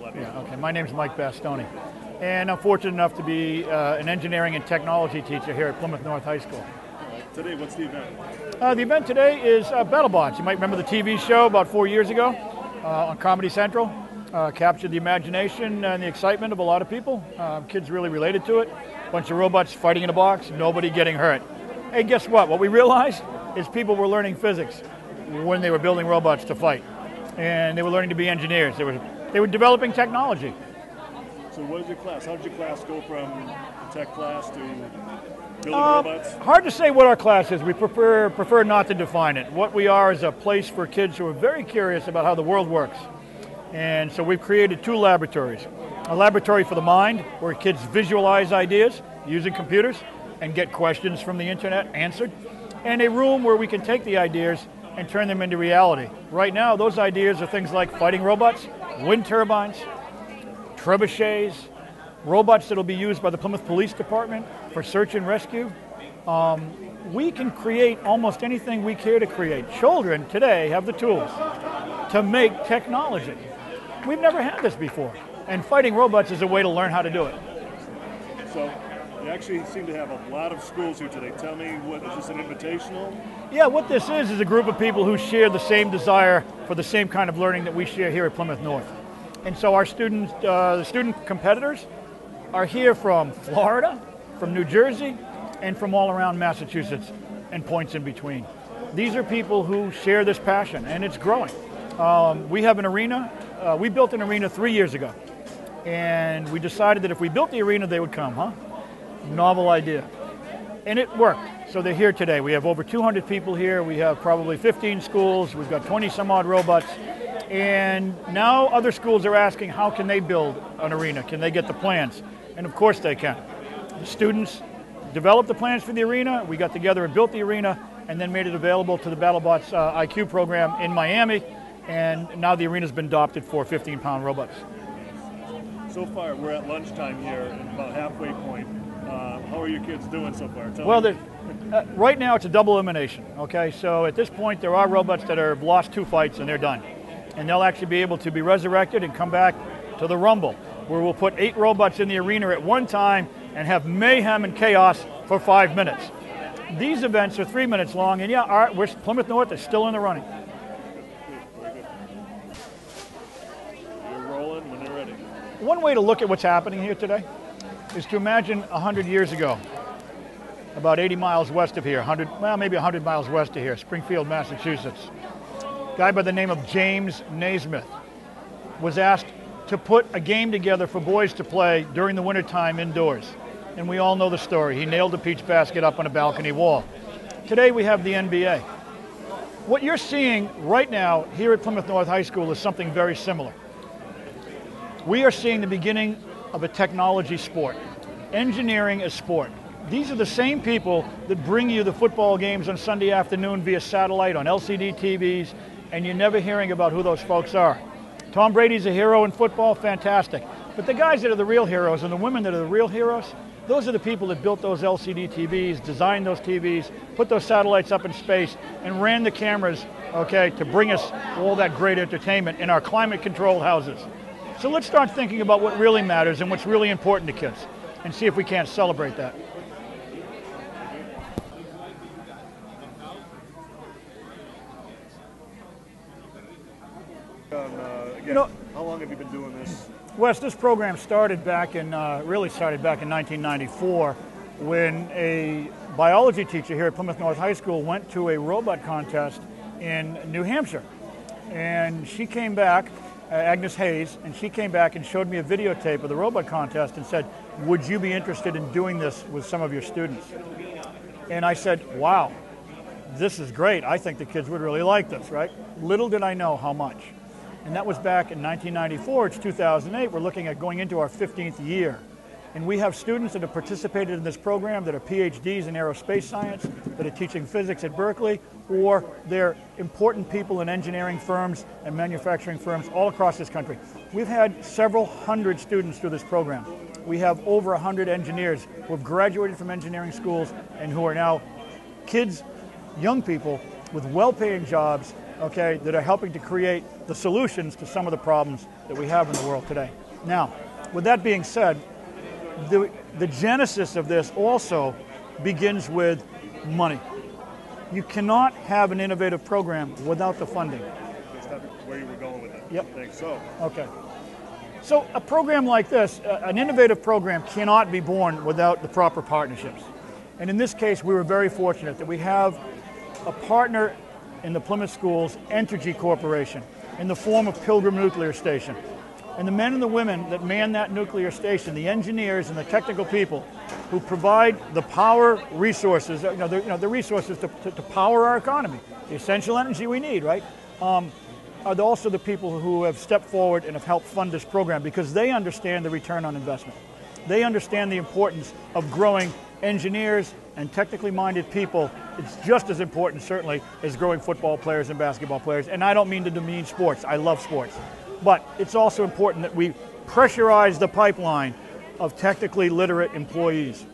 let me Yeah, know. okay. My name's Mike Bastoni, and I'm fortunate enough to be an engineering and technology teacher here at Plymouth North High School. Today, what's the event? The event today is BattleBots. You might remember the TV show about 4 years ago on Comedy Central. Captured the imagination and the excitement of a lot of people. Kids really related to it. Bunch of robots fighting in a box, nobody getting hurt. Hey, guess what? What we realized is people were learning physics when they were building robots to fight. And they were learning to be engineers. They were developing technology. So what is your class? How did your class go from a tech class to building robots? Hard to say what our class is. We prefer not to define it. What we are is a place for kids who are very curious about how the world works. And so we've created 2 laboratories. A laboratory for the mind, where kids visualize ideas using computers and get questions from the internet answered. And a room where we can take the ideas and turn them into reality. Right now, those ideas are things like fighting robots, wind turbines, trebuchets, robots that will be used by the Plymouth Police Department for search and rescue. We can create almost anything we care to create. Children today have the tools to make technology. We've never had this before, and fighting robots is a way to learn how to do it. So you actually seem to have a lot of schools here today. Tell me, is this an invitational? Yeah, what this is a group of people who share the same desire for the same kind of learning that we share here at Plymouth North. And so our students, the student competitors, are here from Florida, from New Jersey, and from all around Massachusetts and points in between. These are people who share this passion, and it's growing. We have an arena. We built an arena 3 years ago, and we decided that if we built the arena, they would come, Novel idea. And it worked. So they're here today. We have over 200 people here. We have probably 15 schools. We've got 20 some odd robots. And now other schools are asking, how can they build an arena? Can they get the plans? And of course they can. The students developed the plans for the arena. We got together and built the arena and then made it available to the BattleBots IQ program in Miami. And now the arena's been adopted for 15-pound robots. So far, we're at lunchtime here, and about halfway point. How are your kids doing so far? Right now it's a double elimination, okay? So at this point, there are robots that have lost 2 fights and they're done. And they'll actually be able to be resurrected and come back to the Rumble, where we'll put 8 robots in the arena at one time and have mayhem and chaos for 5 minutes. These events are 3 minutes long, and yeah, Plymouth North is still in the running. One way to look at what's happening here today is to imagine 100 years ago, about 80 miles west of here, maybe 100 miles west of here, Springfield, Massachusetts. A guy by the name of James Naismith was asked to put a game together for boys to play during the wintertime indoors. And we all know the story. He nailed a peach basket up on a balcony wall. Today we have the NBA. What you're seeing right now here at Plymouth North High School is something very similar. We are seeing the beginning of a technology sport, engineering as sport. These are the same people that bring you the football games on Sunday afternoon via satellite on LCD TVs, and you're never hearing about who those folks are. Tom Brady's a hero in football, fantastic. But the guys that are the real heroes and the women that are the real heroes, those are the people that built those LCD TVs, designed those TVs, put those satellites up in space, and ran the cameras, to bring us all that great entertainment in our climate-controlled houses. So let's start thinking about what really matters and what's really important to kids and see if we can't celebrate that. How long have you been doing this? Wes, this program started back in 1994 when a biology teacher here at Plymouth North High School went to a robot contest in New Hampshire. And she came back, Agnes Hayes, and she came back and showed me a videotape of the robot contest and said, would you be interested in doing this with some of your students? And I said, wow, this is great. I think the kids would really like this, right? Little did I know how much. And that was back in 1994. It's 2008. We're looking at going into our 15th year. And we have students that have participated in this program that are PhDs in aerospace science, that are teaching physics at Berkeley, or they're important people in engineering firms and manufacturing firms all across this country. We've had several hundred students through this program. We have over 100 engineers who have graduated from engineering schools and who are now kids, young people with well-paying jobs okay, that are helping to create the solutions to some of the problems that we have in the world today. Now, with that being said, the genesis of this also begins with money. You cannot have an innovative program without the funding. That's where you were going with it. Yep. I think so. Okay. So a program like this, an innovative program cannot be born without the proper partnerships. And in this case, we were very fortunate that we have a partner in the Plymouth Schools Entergy Corporation in the form of Pilgrim Nuclear Station. And the men and the women that man that nuclear station, the engineers and the technical people who provide the power resources, the resources to power our economy, the essential energy we need, right? Are also the people who have stepped forward and have helped fund this program because they understand the return on investment. They understand the importance of growing engineers and technically minded people. It's just as important, certainly, as growing football players and basketball players. And I don't mean to demean sports. I love sports. But it's also important that we pressurize the pipeline of technically literate employees.